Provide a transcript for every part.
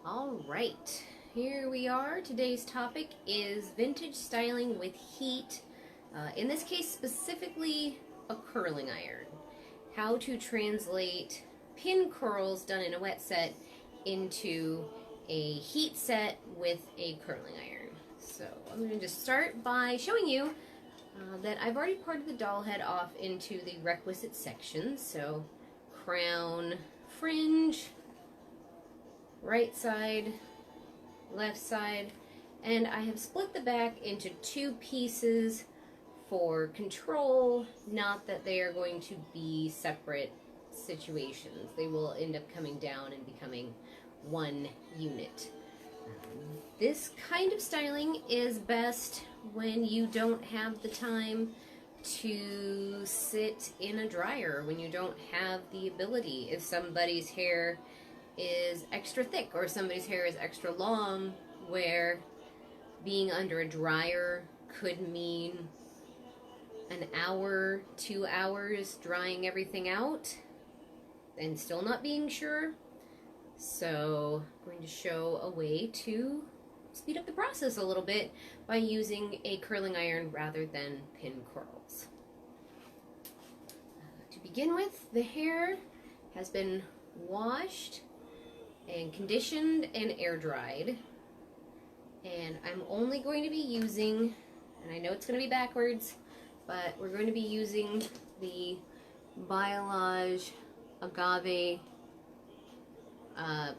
All right, here we are. Today's topic is vintage styling with heat. In this case, specifically a curling iron. How to translate pin curls done in a wet set into a heat set with a curling iron. So I'm going to just start by showing you that I've already parted the doll head off into the requisite sections. So crown, fringe, right side, left side, and I have split the back into two pieces for control, not that they are going to be separate situations. They will end up coming down and becoming one unit. This kind of styling is best when you don't have the time to sit in a dryer, when you don't have the ability. If somebody's hair is extra thick or somebody's hair is extra long, where being under a dryer could mean an hour, 2 hours drying everything out and still not being sure. So I'm going to show a way to speed up the process a little bit by using a curling iron rather than pin curls. To begin with, the hair has been washed and conditioned and air dried, and I'm only going to be using, and I know it's going to be backwards, but we're going to be using the Biolage Agave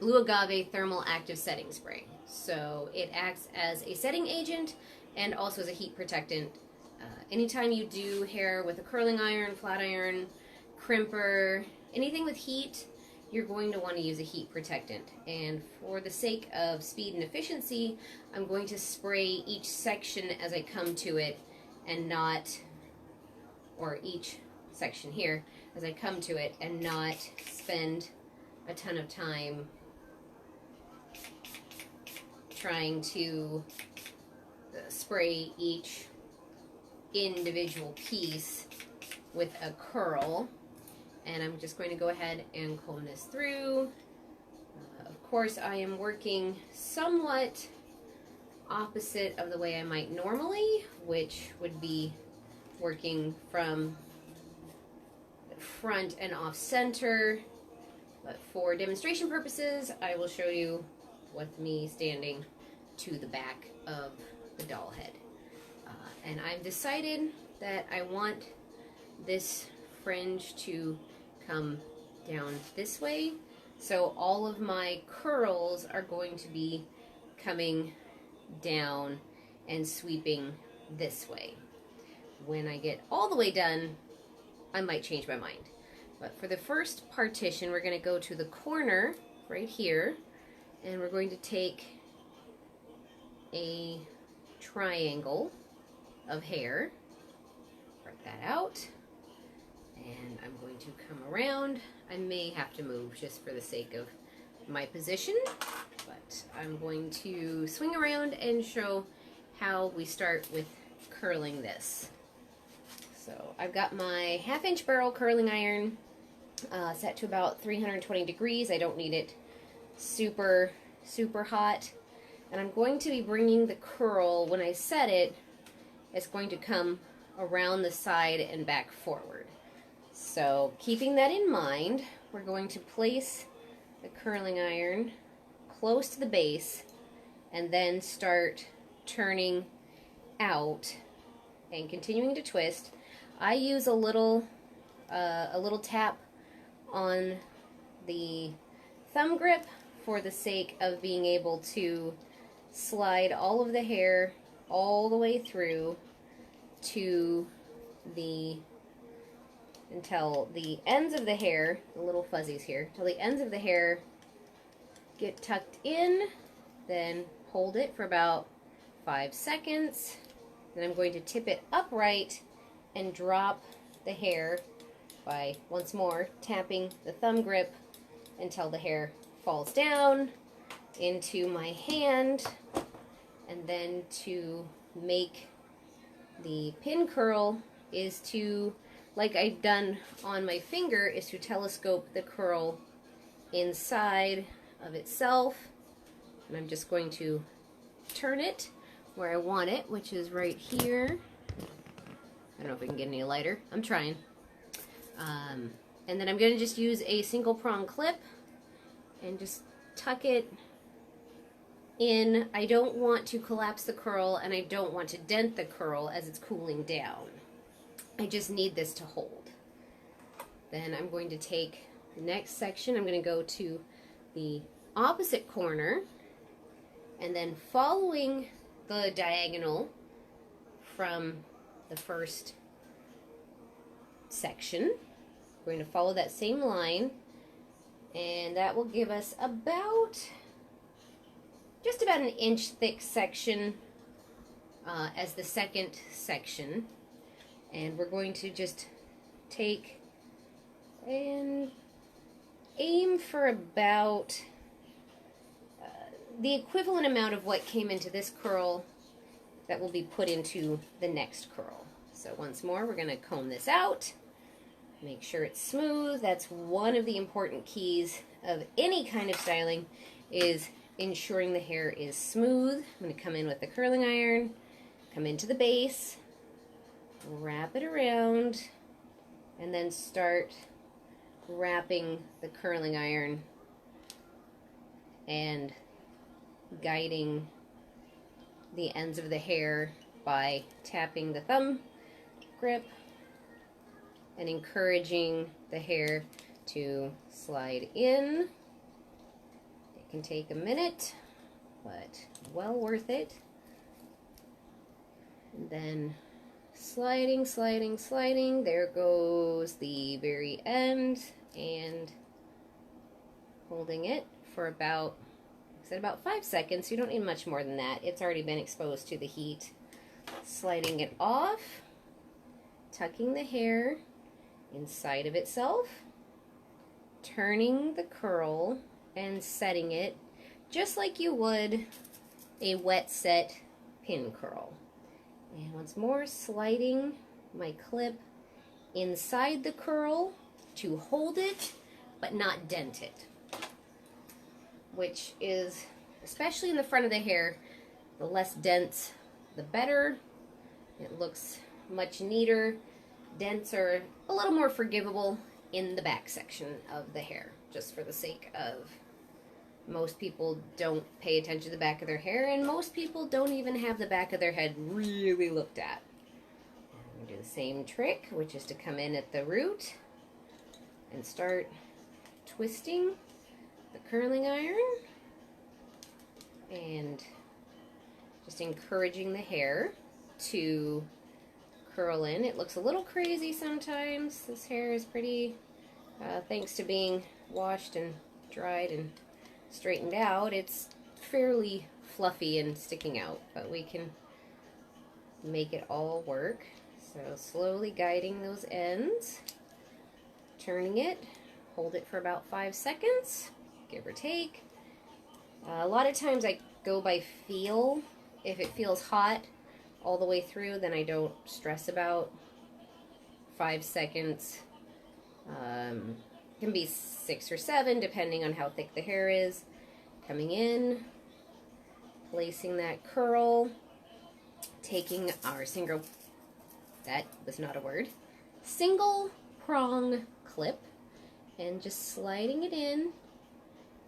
Blue Agave Thermal Active Setting Spray. So it acts as a setting agent and also as a heat protectant. Anytime you do hair with a curling iron, flat iron, crimper, anything with heat, you're going to want to use a heat protectant. And for the sake of speed and efficiency, I'm going to spray each section as I come to it and not, or each section here as I come to it, and not spend a ton of time trying to spray each individual piece with a curl. And I'm just going to go ahead and comb this through. Of course, I am working somewhat opposite of the way I might normally, which would be working from the front and off center. But for demonstration purposes, I will show you with me standing to the back of the doll head. And I've decided that I want this fringe to come down this way. So all of my curls are going to be coming down and sweeping this way. When I get all the way done, I might change my mind. But for the first partition, we're going to go to the corner right here, and we're going to take a triangle of hair, break that out, and I'm going to come around. I may have to move just for the sake of my position, but I'm going to swing around and show how we start with curling this. So I've got my 1/2-inch barrel curling iron set to about 320 degrees. I don't need it super hot. And I'm going to be bringing the curl, when I set it, it's going to come around the side and back forward. So keeping that in mind, we're going to place the curling iron close to the base and then start turning out and continuing to twist. I use a little tap on the thumb grip for the sake of being able to slide all of the hair all the way through to until the ends of the hair, the little fuzzies here, till the ends of the hair get tucked in. Then hold it for about 5 seconds. Then I'm going to tip it upright and drop the hair by, once more, tapping the thumb grip until the hair falls down into my hand. And then to make the pin curl is to, like I've done on my finger, is to telescope the curl inside of itself And I'm just going to turn it where I want it, which is right here. I don't know if we can get any lighter. I'm trying. And then I'm going to just use a single prong clip and just tuck it in. I don't want to collapse the curl, and I don't want to dent the curl as it's cooling down. I just need this to hold. Then I'm going to take the next section. I'm going to go to the opposite corner, and then following the diagonal from the first section, we're going to follow that same line, and that will give us just about an inch thick section as the second section. And we're going to just take and aim for about the equivalent amount of what came into this curl that will be put into the next curl. So once more, we're going to comb this out, make sure it's smooth. That's one of the important keys of any kind of styling, is ensuring the hair is smooth. I'm going to come in with the curling iron, come into the base, wrap it around, and then start wrapping the curling iron and guiding the ends of the hair by tapping the thumb grip and encouraging the hair to slide in. It can take a minute, but well worth it. And then sliding, sliding, sliding. There goes the very end, and holding it for about, I said, about 5 seconds. You don't need much more than that. It's already been exposed to the heat. Sliding it off, tucking the hair inside of itself, turning the curl and setting it just like you would a wet set pin curl. And once more, sliding my clip inside the curl to hold it but not dent it, which is, especially in the front of the hair, the less dents the better. It looks much neater. Dents are a little more forgivable in the back section of the hair, just for the sake of most people don't pay attention to the back of their hair, and most people don't even have the back of their head really looked at. I'm going to do the same trick, which is to come in at the root and start twisting the curling iron and just encouraging the hair to curl in. It looks a little crazy sometimes. This hair is pretty, thanks to being washed and dried and straightened out, it's fairly fluffy and sticking out, but we can make it all work. So slowly guiding those ends, turning it, hold it for about 5 seconds, give or take. A lot of times I go by feel. If it feels hot all the way through, then I don't stress about 5 seconds. It can be 6 or 7 depending on how thick the hair is. Coming in, placing that curl, taking our single prong clip, and just sliding it in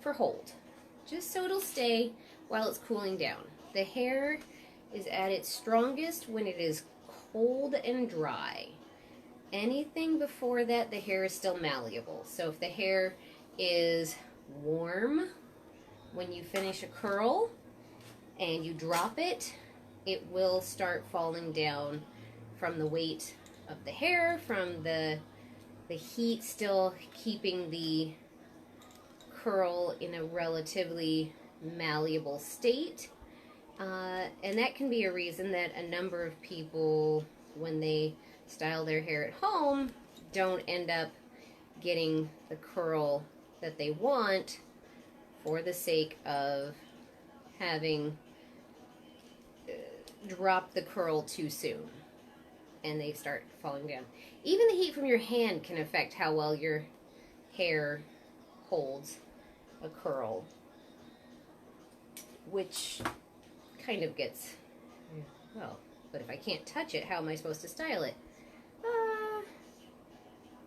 for hold, just so it'll stay while it's cooling down. The hair is at its strongest when it is cold and dry. Anything before that, the hair is still malleable. So if the hair is warm when you finish a curl and you drop it, it will start falling down from the weight of the hair, from the heat still keeping the curl in a relatively malleable state. And that can be a reason that a number of people, when they style their hair at home, don't end up getting the curl that they want for the sake of having dropped the curl too soon and they start falling down. Even the heat from your hand can affect how well your hair holds a curl. which kind of gets, well, but if I can't touch it, how am I supposed to style it?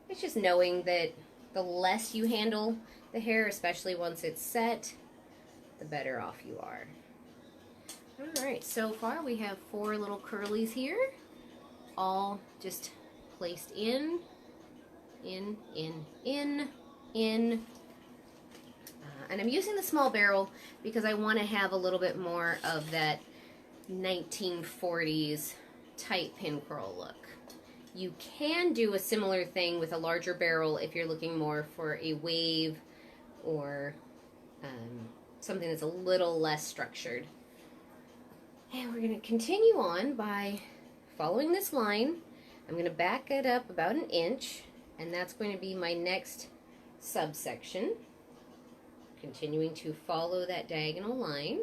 It's just knowing that the less you handle the hair, especially once it's set, the better off you are. Alright, so far we have 4 little curlies here, all just placed in. And I'm using the small barrel because I want to have a little bit more of that 1940s tight pin curl look. You can do a similar thing with a larger barrel if you're looking more for a wave or something that's a little less structured. And we're going to continue on by following this line. I'm going to back it up about 1 inch, and that's going to be my next subsection. Continuing to follow that diagonal line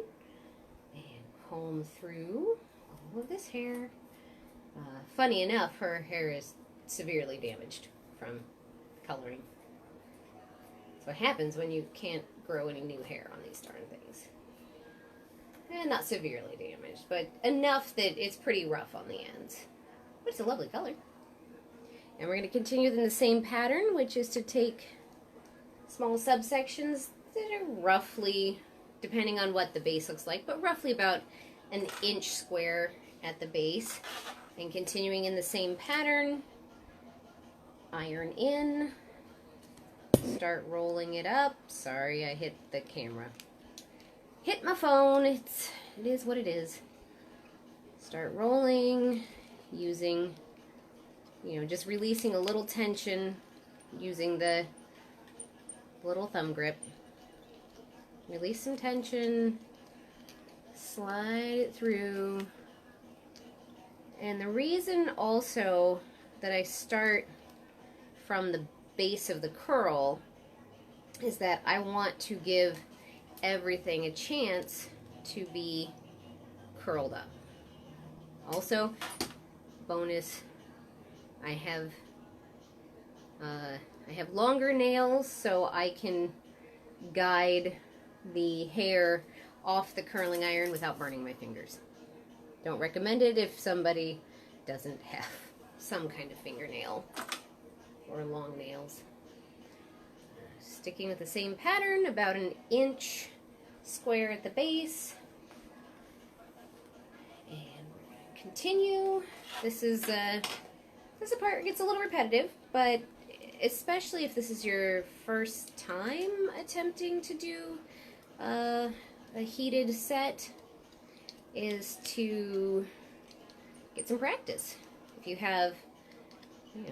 and comb through all of this hair. Funny enough, her hair is severely damaged from coloring. So what happens when you can't grow any new hair on these darn things. Not severely damaged, but enough that it's pretty rough on the ends. But it's a lovely color. And we're going to continue in the same pattern, which is to take small subsections that are roughly, depending on what the base looks like, but roughly about 1 inch square at the base. And continuing in the same pattern, iron in, start rolling it up. Sorry, I hit the camera. Hit my phone. It is what it is. Start rolling, using, just releasing a little tension, using the little thumb grip. Release some tension, slide it through. And the reason also that I start from the base of the curl is that I want to give everything a chance to be curled up. Also, bonus, I have longer nails, so I can guide the hair off the curling iron without burning my fingers. Don't recommend it if somebody doesn't have some kind of fingernail or long nails. Sticking with the same pattern, about 1 inch square at the base. And we're going to continue. This is this part gets a little repetitive, but especially if this is your first time attempting to do a heated set, is to get some practice. If you have,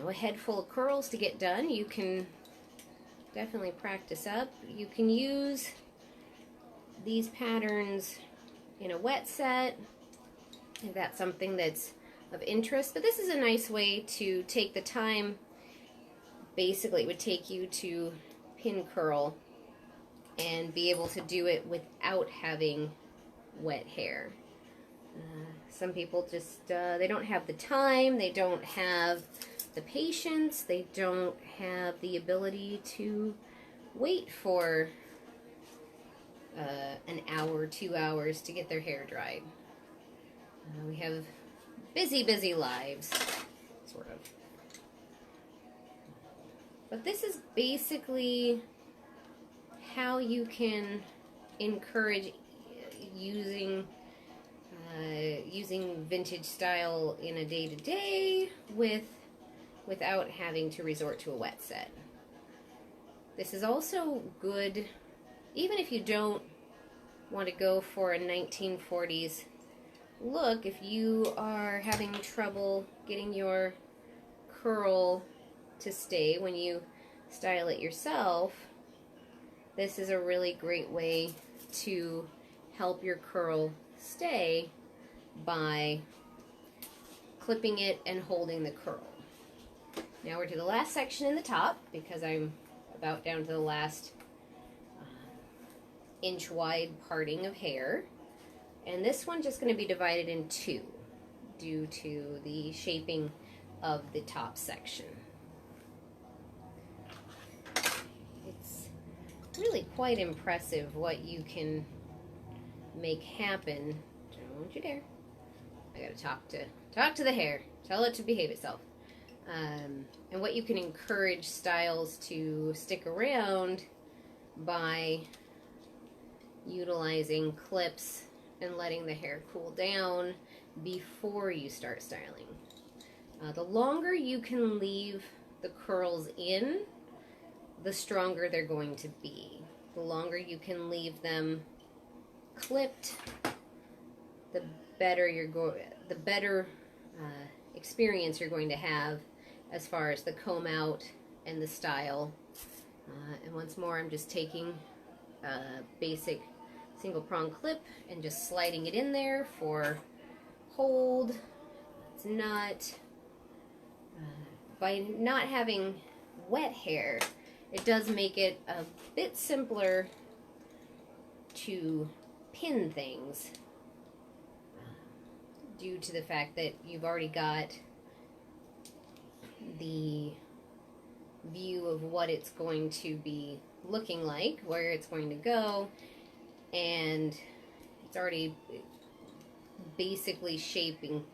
a head full of curls to get done, you can definitely practice up. You can use these patterns in a wet set if that's something that's of interest, but this is a nice way to take the time. Basically, it would take you to pin curl and be able to do it without having wet hair. Some people just, they don't have the time, they don't have the patience, they don't have the ability to wait for an hour, 2 hours to get their hair dried. We have busy lives, sort of. But this is basically how you can encourage using vintage style in a day-to-day without having to resort to a wet set. This is also good even if you don't want to go for a 1940s look. If you are having trouble getting your curl to stay when you style it yourself, this is a really great way to help your curl stay by clipping it and holding the curl. Now we're to the last section in the top, because I'm about down to the last inch wide parting of hair. And this one's just going to be divided in two due to the shaping of the top section. It's really quite impressive what you can make happen, don't you dare. I gotta talk to the hair. Tell it to behave itself. And what you can encourage styles to stick around by utilizing clips and letting the hair cool down before you start styling. The longer you can leave the curls in, the stronger they're going to be. The longer you can leave them clipped, the better experience you're going to have as far as the comb out and the style. And once more, I'm just taking a basic single prong clip and just sliding it in there for hold. It's not, by not having wet hair, it does make it a bit simpler to pin things due to the fact that you've already got the view of what it's going to be looking like, where it's going to go, and it's already basically shaping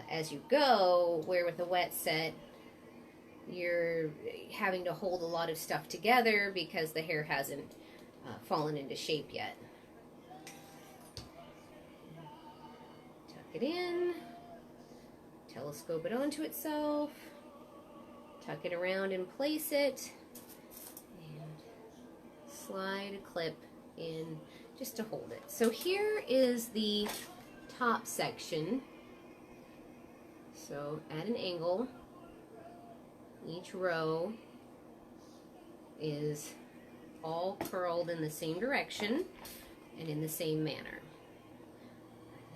as you go, where with a wet set you're having to hold a lot of stuff together because the hair hasn't fallen into shape yet. Tuck it in, telescope it onto itself, tuck it around and place it, and slide a clip in just to hold it. So here is the top section. So at an angle, each row is all curled in the same direction and in the same manner.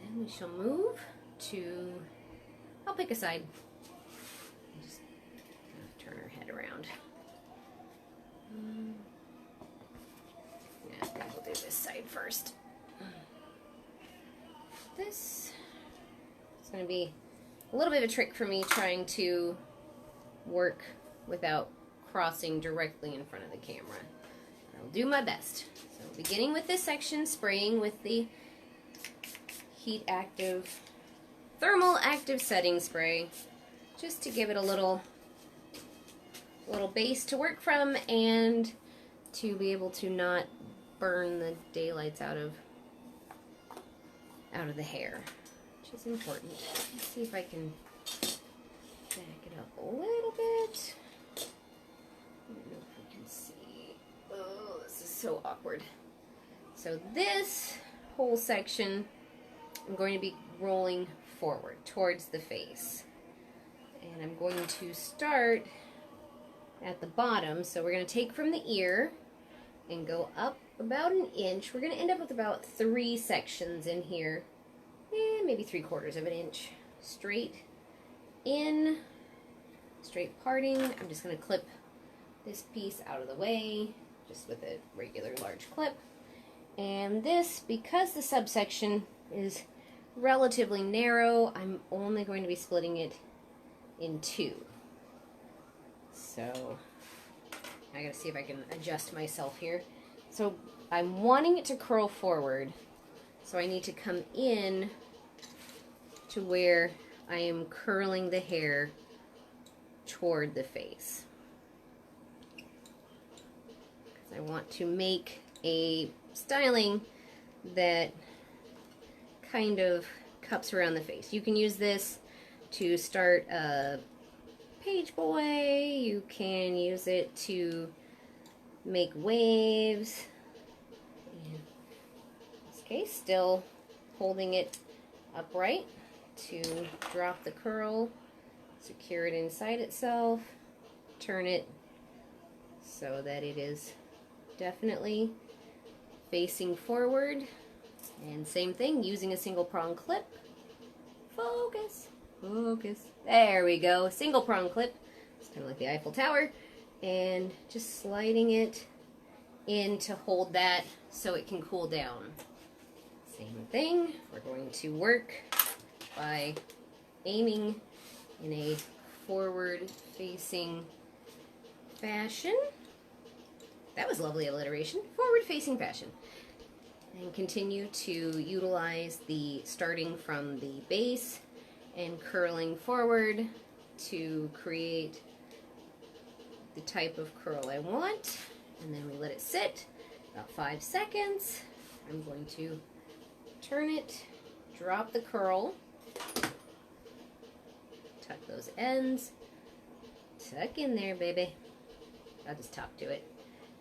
And then we shall move to, I'll pick a side. Just turn her head around. Yeah, I think we'll do this side first. This is going to be a little bit of a trick for me trying to work without crossing directly in front of the camera. I'll do my best. So beginning with this section, spraying with the heat active, thermal active setting spray, just to give it a little base to work from and to be able to not burn the daylights out of the hair, which is important. Let's see if I can back it up a little bit. I don't know if we can see. Oh, this is so awkward. So this whole section, I'm going to be rolling forward towards the face. And I'm going to start at the bottom. So we're going to take from the ear and go up about an inch. We're going to end up with about 3 sections in here. And maybe 3/4 of an inch. Straight in, straight parting. I'm just going to clip this piece out of the way, just with a regular large clip. And this, because the subsection is relatively narrow, I'm only going to be splitting it in 2. So I gotta see if I can adjust myself here. So I'm wanting it to curl forward, so I need to come in to where I am curling the hair toward the face. Because I want to make a styling that kind of cups around the face. You can use this to start a page boy, you can use it to make waves. In this case, still holding it upright to drop the curl, secure it inside itself, turn it so that it is definitely facing forward, and same thing, using a single prong clip. Focus, focus. There we go, single prong clip. It's kind of like the Eiffel Tower, and just sliding it in to hold that so it can cool down. Same thing, we're going to work by aiming in a forward-facing fashion. That was lovely alliteration. Forward-facing fashion. And continue to utilize the starting from the base and curling forward to create the type of curl I want. And then we let it sit about 5 seconds. I'm going to turn it, drop the curl, tuck those ends, tuck in there, baby. I'll just talk to it.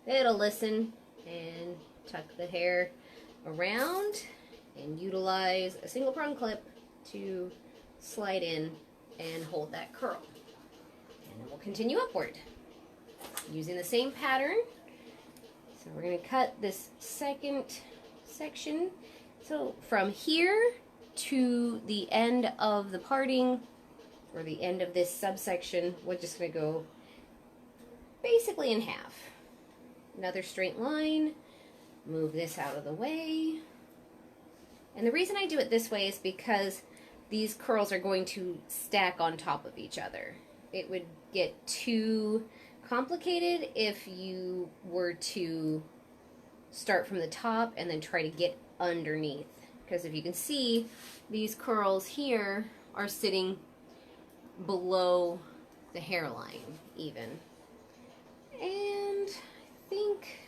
It'll listen, and tuck the hair around and utilize a single prong clip to slide in and hold that curl. And then we'll continue upward using the same pattern. So we're going to cut this second section. So from here to the end of the parting, or the end of this subsection, we're just going to go basically in half. Another straight line. Move this out of the way. And the reason I do it this way is because these curls are going to stack on top of each other. It would get too complicated if you were to start from the top and then try to get underneath. Because if you can see, these curls here are sitting below the hairline even. And I think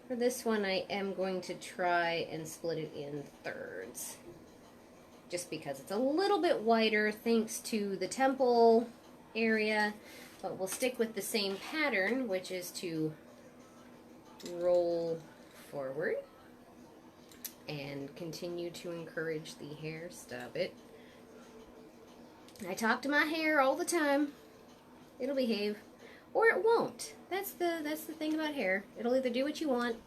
for this one I am going to try and split it in thirds. Just because it's a little bit wider thanks to the temple area. But we'll stick with the same pattern, which is to roll forward and continue to encourage the hair. Stop it. I talk to my hair all the time. It'll behave, or it won't. That's the thing about hair. It'll either do what you want,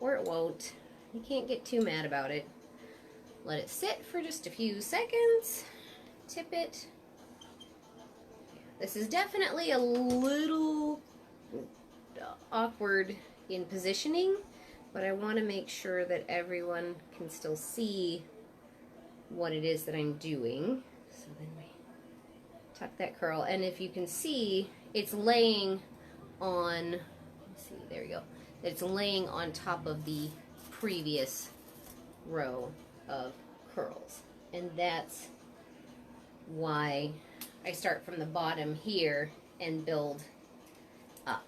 or it won't. You can't get too mad about it. Let it sit for just a few seconds. Tip it. This is definitely a little awkward in positioning, but I want to make sure that everyone can still see what it is that I'm doing. So then we tuck that curl, and if you can see, it's laying on, let's see, there we go. It's laying on top of the previous row of curls, and that's why I start from the bottom here and build up.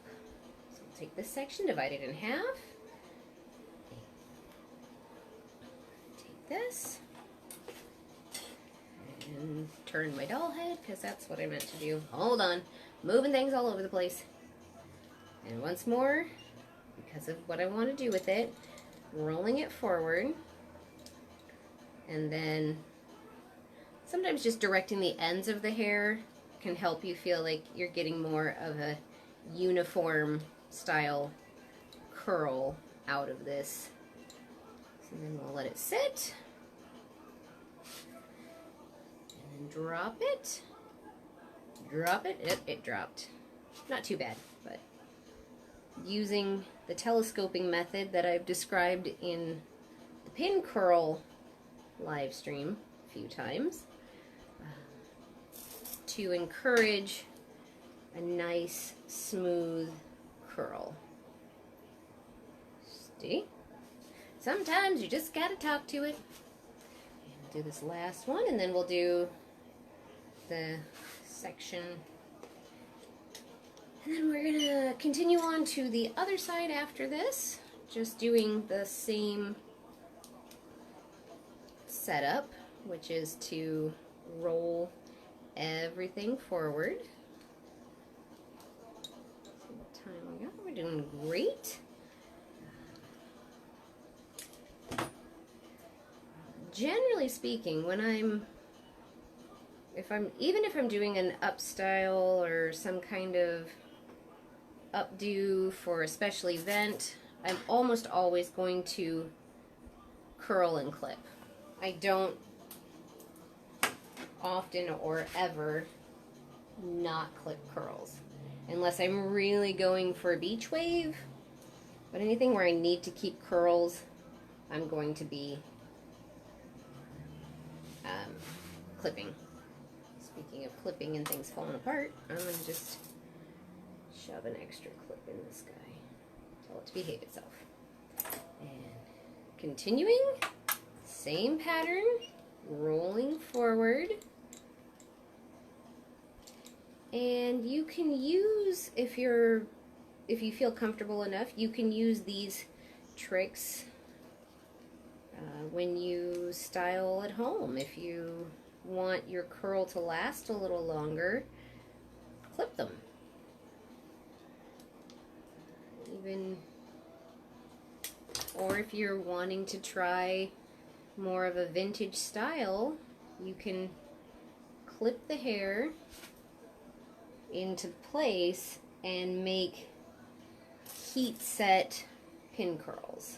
So I'll take this section, divide it in half. Take this and turn my doll head, because that's what I meant to do. Hold on, moving things all over the place. And once more, because of what I want to do with it, rolling it forward, and then sometimes just directing the ends of the hair can help you feel like you're getting more of a uniform style curl out of this. So then we'll let it sit. And then drop it. Drop it. It dropped. Not too bad, but using the telescoping method that I've described in the pin curl live stream a few times, to encourage a nice smooth curl. See? Sometimes you just gotta talk to it. And do this last one, and then we'll do the section, and then we're gonna continue on to the other side after this, just doing the same setup, which is to roll everything forward. See what time we got. We're doing great. Generally speaking, when even if I'm doing an up style or some kind of updo for a special event, I'm almost always going to curl and clip. I don't often or ever not clip curls unless I'm really going for a beach wave, but anything where I need to keep curls, I'm going to be clipping. Speaking of clipping and things falling apart, I'm going to just shove an extra clip in this guy. Tell it to behave itself. And continuing, same pattern, rolling forward. And you can use, if you feel comfortable enough, you can use these tricks when you style at home. If you want your curl to last a little longer, clip them. Or if you're wanting to try more of a vintage style, you can clip the hair into place and make heat set pin curls.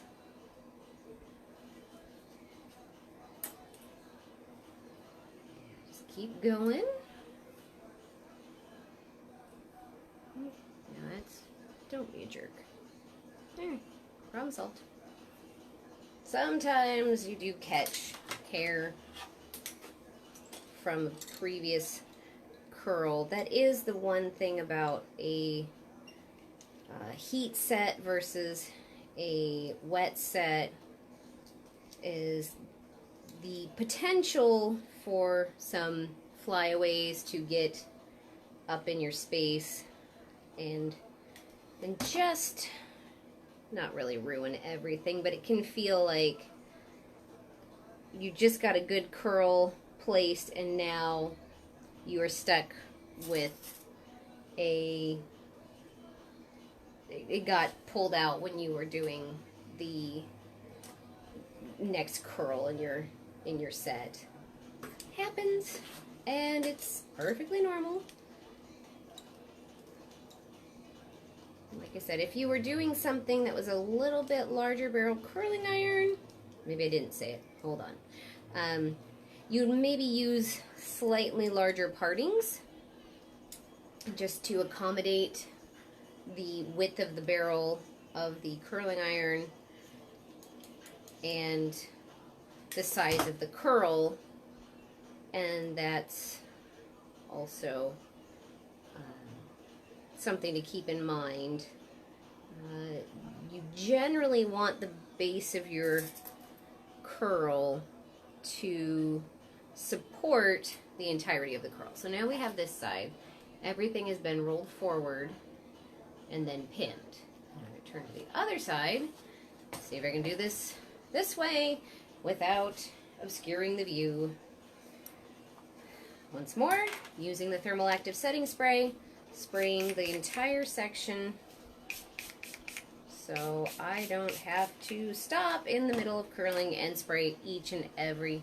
Just keep going. Now don't be a jerk. There, problem solved. Sometimes you do catch hair from a previous curl. That is the one thing about a heat set versus a wet set, is the potential for some flyaways to get up in your space and just not really ruin everything, but it can feel like you just got a good curl placed and now you are stuck with it got pulled out when you were doing the next curl in your set. Happens, and it's perfectly normal. Like I said, if you were doing something that was a little bit larger barrel curling iron, maybe I didn't say it, hold on. You'd maybe use slightly larger partings just to accommodate the width of the barrel of the curling iron and the size of the curl, and that's also something to keep in mind. You generally want the base of your curl to support the entirety of the curl. So now we have this side. Everything has been rolled forward and then pinned. I'm going to turn to the other side, see if I can do this way without obscuring the view. Once more, using the Thermal Active Setting Spray, spraying the entire section so I don't have to stop in the middle of curling and spray each and every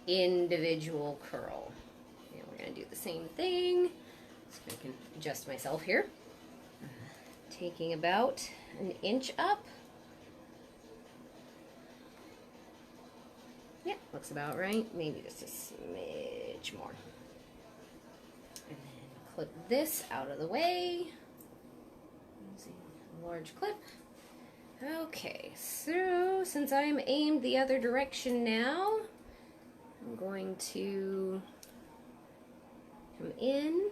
individual curl. And we're going to do the same thing, so I can adjust myself here. Taking about an inch up. Yeah, looks about right. Maybe just a smidge more. And then clip this out of the way using a large clip. Okay, so since I'm aimed the other direction now, I'm going to come in,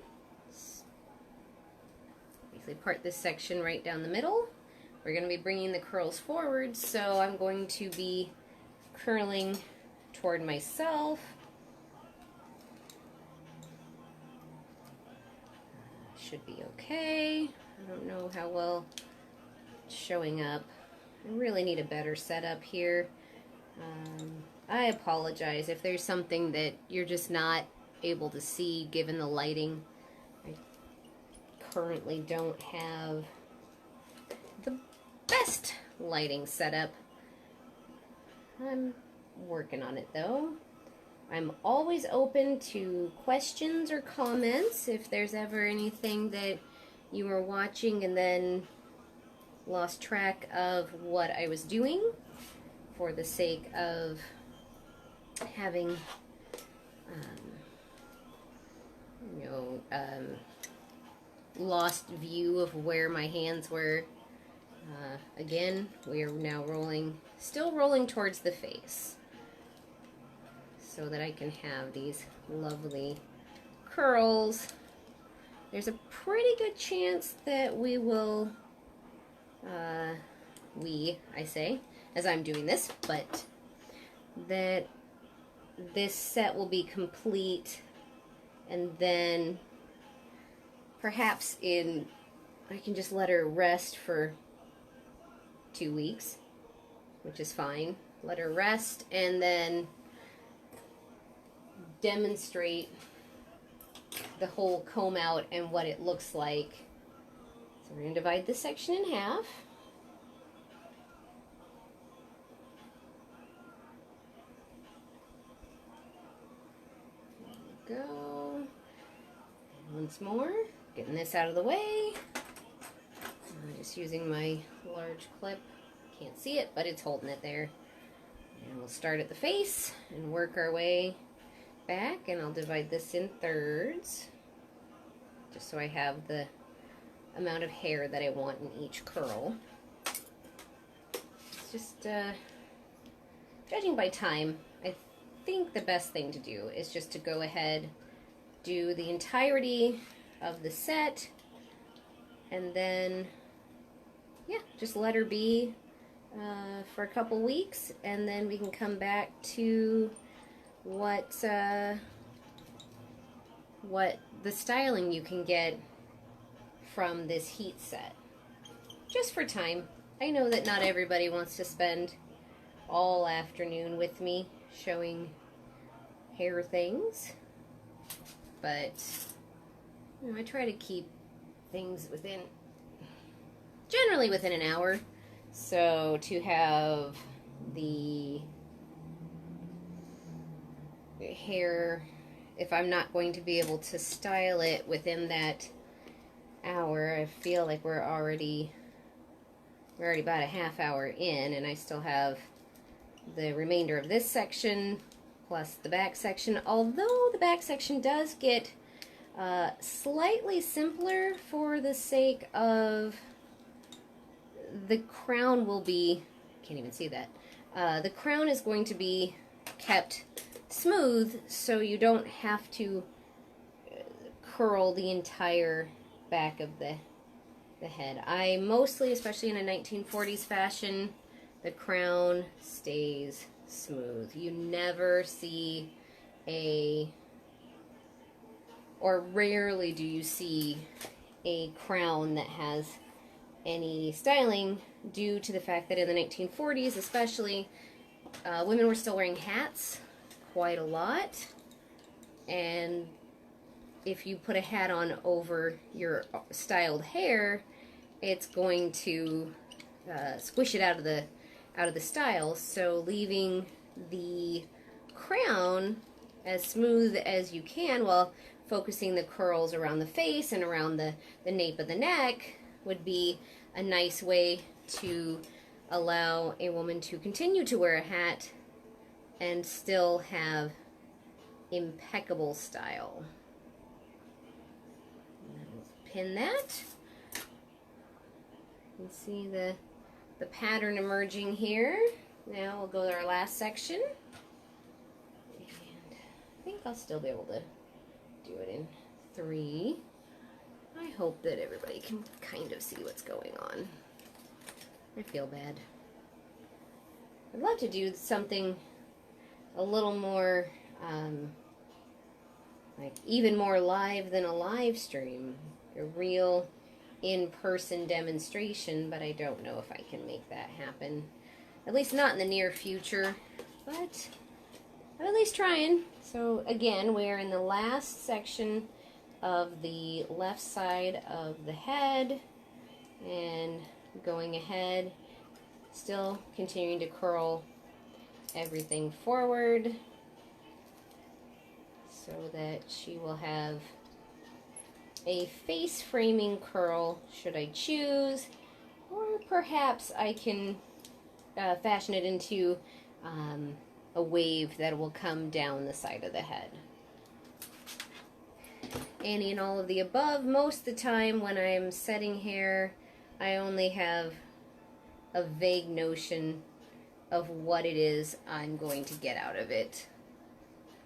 basically part this section right down the middle. We're going to be bringing the curls forward, so I'm going to be curling toward myself. Should be okay. I don't know how well it's showing up. I really need a better setup here. I apologize if there's something that you're just not able to see given the lighting. I currently don't have the best lighting setup. I'm working on it though. I'm always open to questions or comments if there's ever anything that you were watching and then lost track of what I was doing for the sake of having lost view of where my hands were. Again, we are now still rolling towards the face so that I can have these lovely curls. There's a pretty good chance that we will, as I'm doing this, but that this set will be complete, and then perhaps I can just let her rest for 2 weeks, which is fine. Let her rest and then demonstrate the whole comb out and what it looks like. So we're going to divide this section in half. There we go. And once more, getting this out of the way. I'm just using my large clip. Can't see it, but it's holding it there. And we'll start at the face and work our way back, and I'll divide this in thirds just so I have the amount of hair that I want in each curl. It's just judging by time, I think the best thing to do is just to go ahead, do the entirety of the set, and then yeah, just let her be for a couple weeks, and then we can come back to what the styling you can get from this heat set. Just for time. I know that not everybody wants to spend all afternoon with me showing hair things, but you know, I try to keep things generally within an hour. So to have the hair, if I'm not going to be able to style it within that hour, I feel like we're already about a half hour in, and I still have the remainder of this section plus the back section, although the back section does get slightly simpler for the sake of the crown will be, can't even see that, the crown is going to be kept smooth, so you don't have to curl the entire back of the head. I mostly, especially in a 1940s fashion, the crown stays smooth. You never see or rarely do you see a crown that has any styling, due to the fact that in the 1940s especially, women were still wearing hats quite a lot, and if you put a hat on over your styled hair, it's going to squish it out of the style. So leaving the crown as smooth as you can while focusing the curls around the face and around the nape of the neck would be a nice way to allow a woman to continue to wear a hat and still have impeccable style. Pin that. You can see the pattern emerging here. Now we'll go to our last section, and I think I'll still be able to do it in 3. I hope that everybody can kind of see what's going on. I feel bad. I'd love to do something a little more, like even more live than a live stream. A real in-person demonstration, but I don't know if I can make that happen. At least not in the near future, but I'm at least trying. So again, we're in the last section of the left side of the head, and going ahead, still continuing to curl everything forward so that she will have a face framing curl should I choose, or perhaps I can fashion it into a wave that will come down the side of the head. Any and all of the above. Most of the time when I'm setting hair, I only have a vague notion of what it is I'm going to get out of it.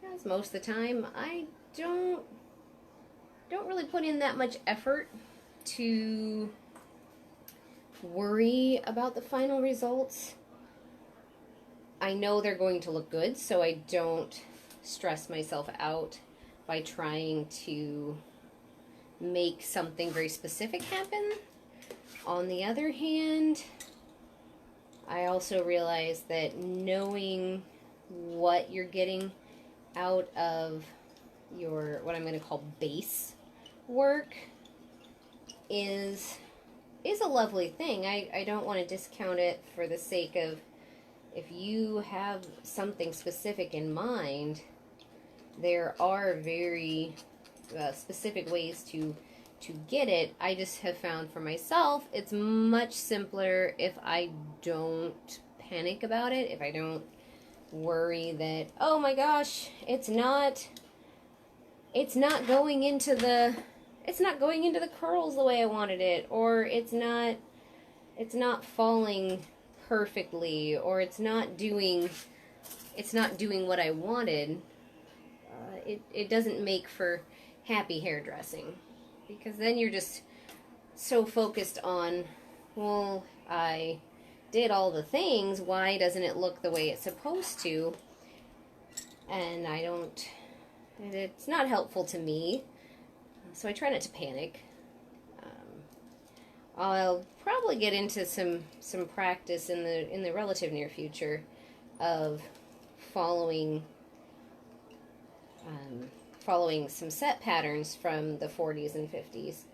Because most of the time I don't really put in that much effort to worry about the final results. I know they're going to look good, so I don't stress myself out by trying to make something very specific happen. On the other hand, I also realize that knowing what you're getting out of your, what I'm going to call base work, is a lovely thing. I don't want to discount it for the sake of, if you have something specific in mind, there are very specific ways to get it. I just have found for myself it's much simpler if I don't panic about it, if I don't worry that, oh my gosh, it's not going into the curls the way I wanted it, or it's not falling perfectly, or it's not doing what I wanted. It doesn't make for happy hairdressing, because then you're just so focused on, well, I did all the things, why doesn't it look the way it's supposed to? And it's not helpful to me, so I try not to panic. I'll probably get into some practice in the relative near future of following some set patterns from the 40s and 50s.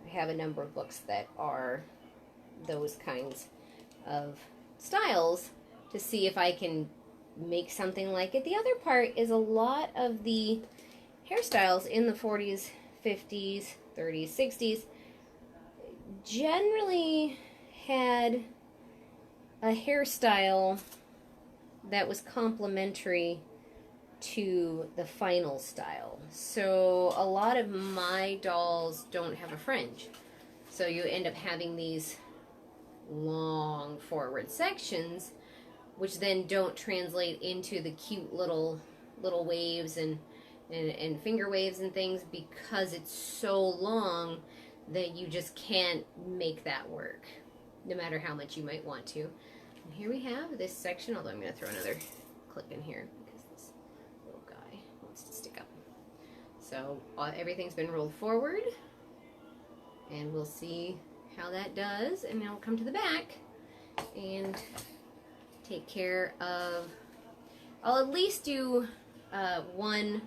I have a number of books that are those kinds of styles to see if I can make something like it. The other part is a lot of the hairstyles in the 40s, 50s, 30s, 60s generally had a hairstyle that was complementary to the final style. So a lot of my dolls don't have a fringe. So you end up having these long forward sections, which then don't translate into the cute little waves and finger waves and things, because it's so long that you just can't make that work, no matter how much you might want to. And here we have this section, although I'm going to throw another clip in here because this little guy wants to stick up. So everything's been rolled forward, and we'll see how that does. And now we'll come to the back and take care of, I'll at least do one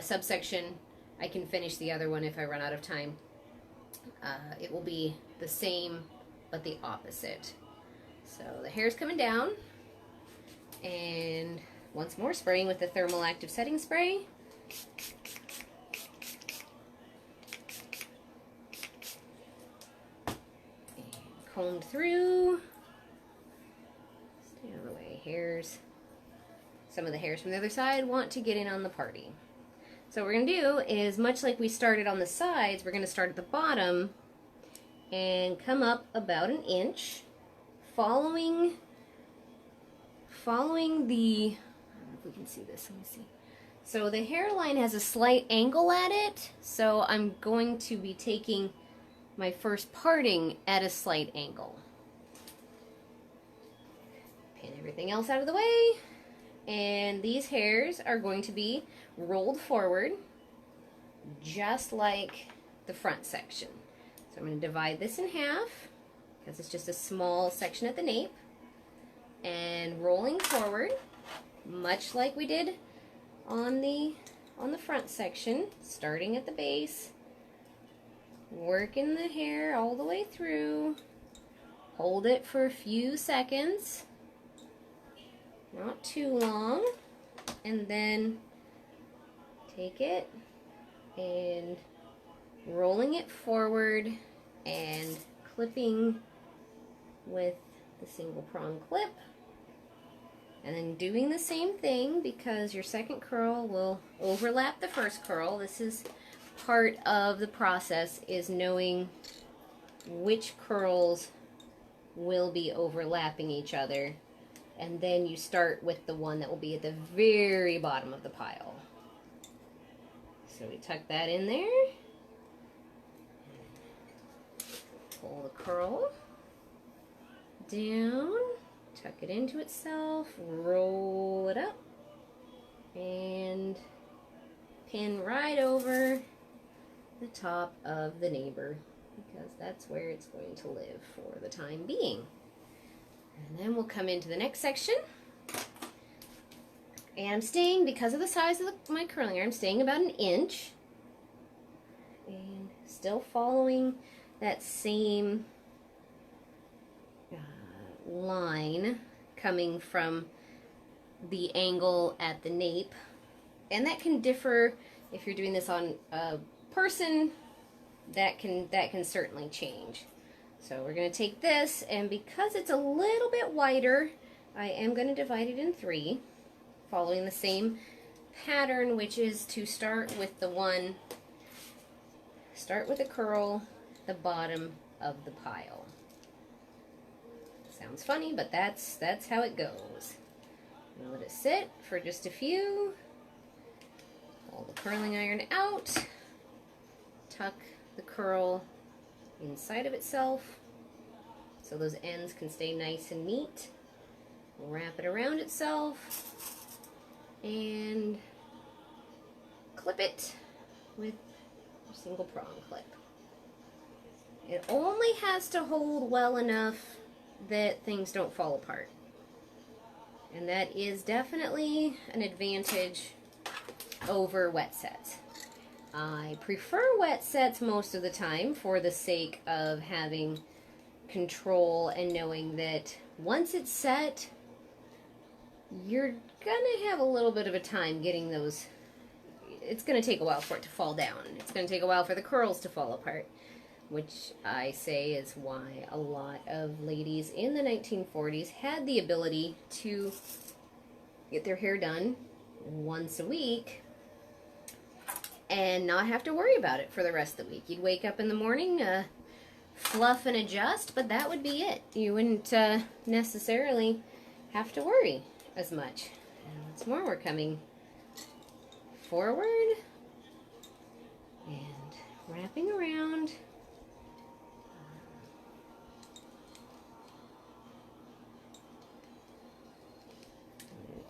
subsection. I can finish the other one if I run out of time. It will be the same but the opposite. So the hair's coming down, and once more spraying with the Thermal Active Setting Spray. And combed through. Stay out of the way. Hairs. Some of the hairs from the other side want to get in on the party. So what we're going to do is, much like we started on the sides, we're going to start at the bottom and come up about an inch, following the, I don't know if we can see this, let me see. So the hairline has a slight angle at it, so I'm going to be taking my first parting at a slight angle. Pin everything else out of the way, and these hairs are going to be rolled forward, just like the front section. So I'm going to divide this in half, because it's just a small section at the nape, and rolling forward, much like we did on the front section, starting at the base, working the hair all the way through, hold it for a few seconds, not too long, and then take it and rolling it forward and clipping with the single prong clip, and then doing the same thing, because your second curl will overlap the first curl. This is part of the process, is knowing which curls will be overlapping each other, and then you start with the one that will be at the very bottom of the pile. So we tuck that in there, pull the curl down, tuck it into itself, roll it up, and pin right over the top of the neighbor, because that's where it's going to live for the time being. And then we'll come into the next section. And I'm staying, because of the size of my curling iron, I'm staying about 1 inch. And still following that same line coming from the angle at the nape. And that can differ if you're doing this on a person. That can certainly change. So we're going to take this, and because it's a little bit wider, I am going to divide it in 3, following the same pattern, which is to start with the curl, the bottom of the pile. Sounds funny, but that's how it goes. I'm gonna let it sit for just a few. Pull the curling iron out, tuck the curl inside of itself so those ends can stay nice and neat. Wrap it around itself and clip it with a single prong clip. It only has to hold well enough that things don't fall apart. And that is definitely an advantage over wet sets. I prefer wet sets most of the time for the sake of having control and knowing that once it's set, you're gonna have a little bit of a time getting those. It's gonna take a while for it to fall down. It's gonna take a while for the curls to fall apart, which I say is why a lot of ladies in the 1940s had the ability to get their hair done once a week and not have to worry about it for the rest of the week. You'd wake up in the morning, fluff and adjust, but that would be it. You wouldn't necessarily have to worry as much. And once more, we're coming forward and wrapping around.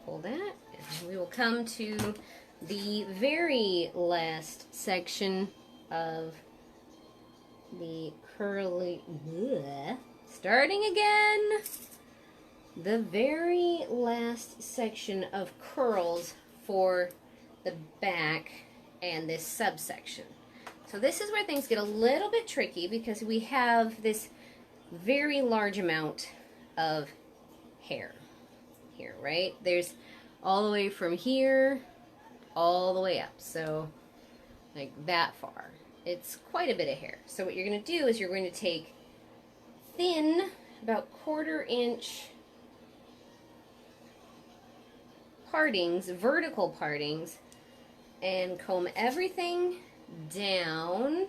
Pull that, and we will come to the very last section of the curly, starting again, the very last section of curls for the back and this subsection. So this is where things get a little bit tricky because we have this very large amount of hair here, right? There's all the way from here all the way up, so like that far. It's quite a bit of hair. So what you're going to do is you're going to take thin, about 1/4 inch partings, vertical partings, and comb everything down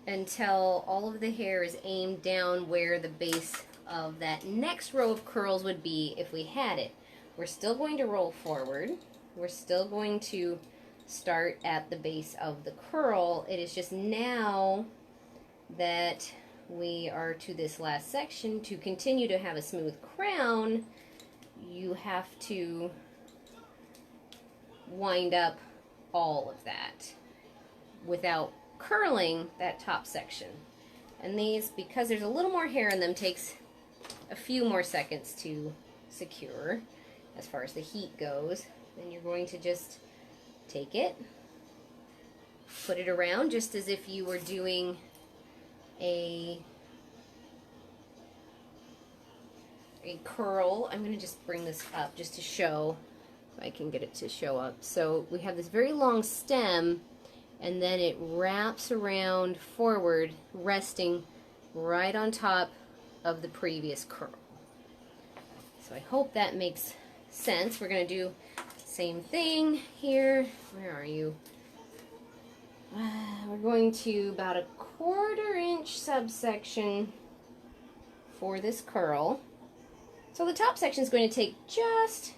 until all of the hair is aimed down where the base of that next row of curls would be if we had it. We're still going to roll forward. We're still going to start at the base of the curl. It is just now that we are to this last section, to continue to have a smooth crown, you have to wind up all of that without curling that top section. And these, because there's a little more hair in them, takes a few more seconds to secure as far as the heat goes. Then you're going to just take it, put it around just as if you were doing a curl. I'm going to just bring this up just to show, if I can get it to show up. So we have this very long stem, and then it wraps around forward, resting right on top of the previous curl. So I hope that makes sense. We're going to do the same thing here. Where are you? We're going to about a 1/4 inch subsection for this curl. So the top section is going to take just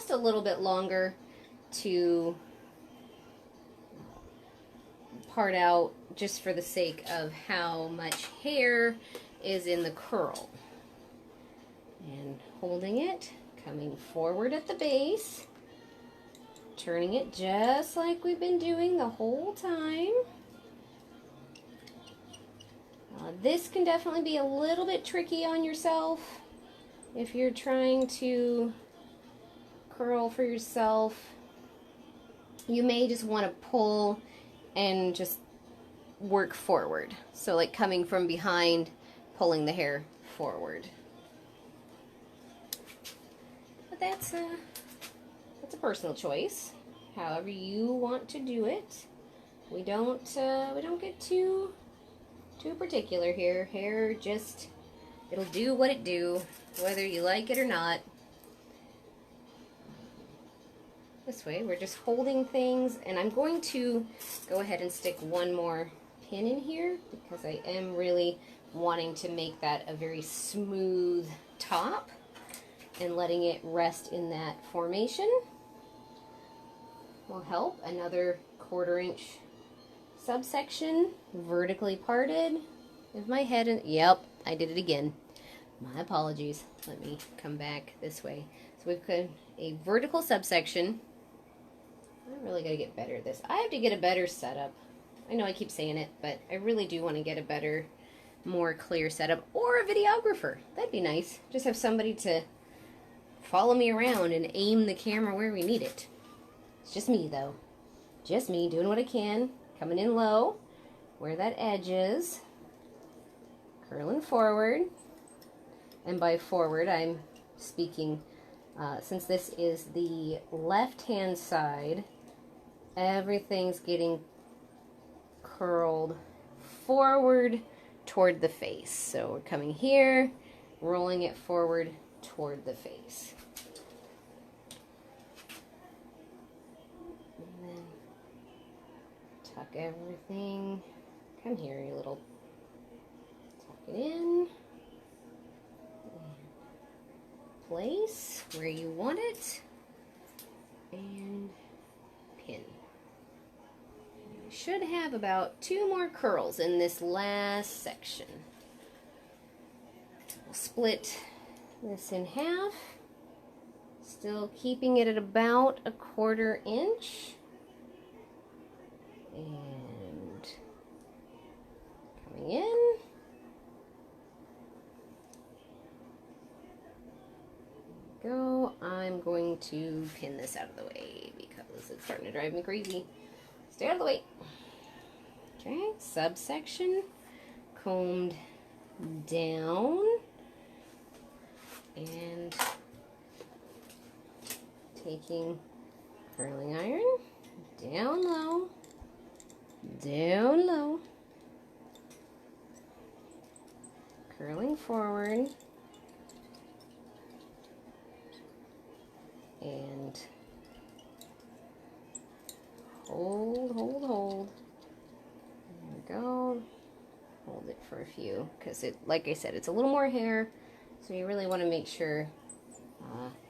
a little bit longer to part out, just for the sake of how much hair is in the curl. And holding it, coming forward at the base, turning it just like we've been doing the whole time. This can definitely be a little bit tricky on yourself if you're trying to curl for yourself. You may just want to pull and just work forward. So like coming from behind, pulling the hair forward. But that's a personal choice. However you want to do it. We don't get too particular here. Hair just, it'll do what it do, whether you like it or not. This way, we're just holding things, and I'm going to go ahead and stick one more pin in here because I am really wanting to make that a very smooth top and letting it rest in that formation will help. Another 1/4 inch subsection, vertically parted. Is my head in? Yep, I did it again. My apologies. Let me come back this way. So we've got a vertical subsection. I really got to get better at this. I have to get a better setup. I know I keep saying it, but I really do want to get a better, more clear setup, or a videographer. That'd be nice. Just have somebody to follow me around and aim the camera where we need it. It's just me, though. Just me doing what I can. Coming in low, where that edge is, curling forward, and by forward I'm speaking, since this is the left-hand side, everything's getting curled forward toward the face. So we're coming here, rolling it forward toward the face. Tuck everything. Come here, you little. Tuck it in. Place where you want it. And pin. You should have about 2 more curls in this last section. We'll split this in half. Still keeping it at about a 1/4 inch. And coming in. There we go. I'm going to pin this out of the way because it's starting to drive me crazy. Stay out of the way. Okay, subsection combed down and taking curling iron down low. Down low, curling forward, and hold. There we go. Hold it for a few, because it, like I said, it's a little more hair, so you really want to make sure.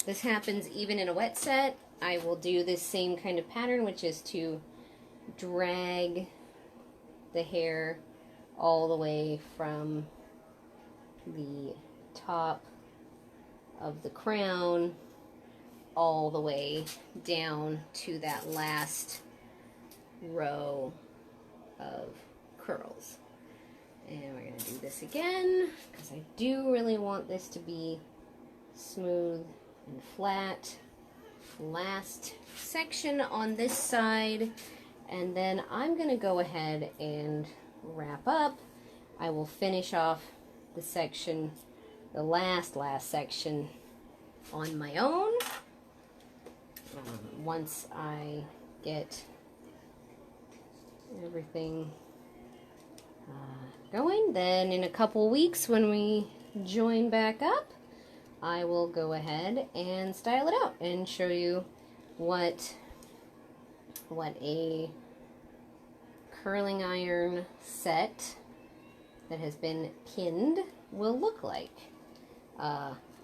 This happens even in a wet set. I will do this same kind of pattern, which is to drag the hair all the way from the top of the crown all the way down to that last row of curls. And we're going to do this again because I do really want this to be smooth and flat. Last section on this side, and then I'm going to go ahead and wrap up. I will finish off the section, the last section on my own once I get everything going. Then in a couple weeks when we join back up, I will go ahead and style it out and show you what a curling iron set that has been pinned will look like.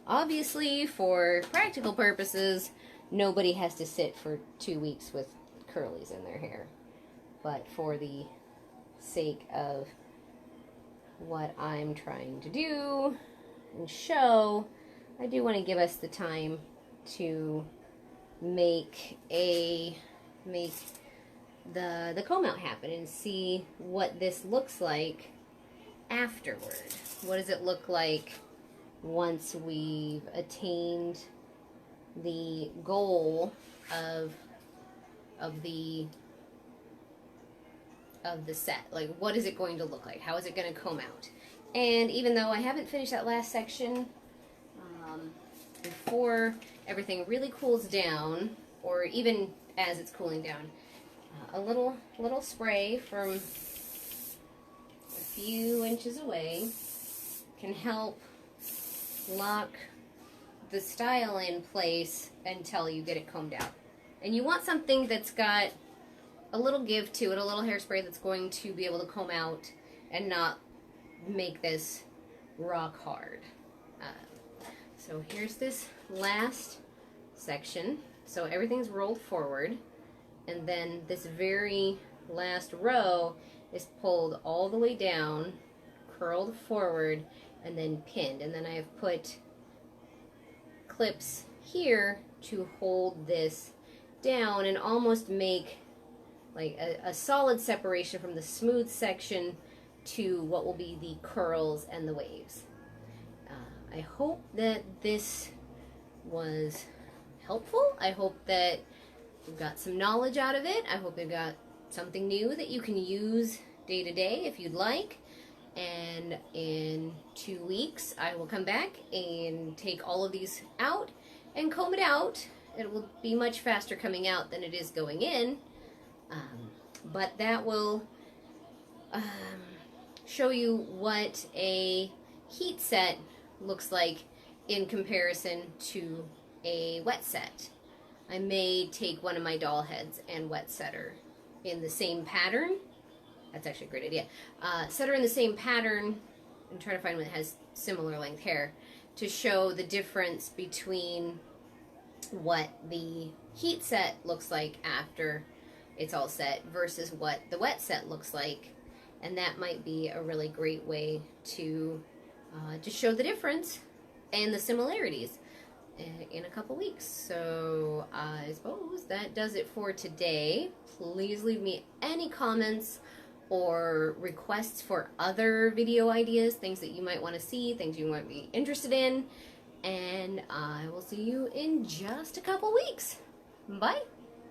Obviously, for practical purposes, nobody has to sit for 2 weeks with curlies in their hair. But for the sake of what I'm trying to do and show, I do want to give us the time to make the comb out happen and see what this looks like afterward. What does it look like once we've attained the goal of the set? Like, what is it going to look like? How is it going to comb out? And even though I haven't finished that last section, before everything really cools down, or even as it's cooling down, a little spray from a few inches away can help lock the style in place until you get it combed out. And you want something that's got a little give to it, a little hairspray that's going to be able to comb out and not make this rock hard. So here's this last section. So everything's rolled forward, and then this very last row is pulled all the way down, curled forward, and then pinned. And then I have put clips here to hold this down and almost make like a solid separation from the smooth section to what will be the curls and the waves. I hope that this was helpful. I hope that you got some knowledge out of it. I hope you got something new that you can use day to day if you'd like. And in 2 weeks, I will come back and take all of these out and comb it out. It will be much faster coming out than it is going in. But that will show you what a heat set looks like in comparison to a wet set. I may take one of my doll heads and wet set her in the same pattern. That's actually a great idea. Set her in the same pattern and try to find one that has similar length hair to show the difference between what the heat set looks like after it's all set versus what the wet set looks like. And that might be a really great way to show the difference and the similarities in a couple weeks. So I suppose that does it for today. Please leave me any comments or requests for other video ideas, things that you might want to see, things you might be interested in, and I will see you in just a couple weeks. Bye!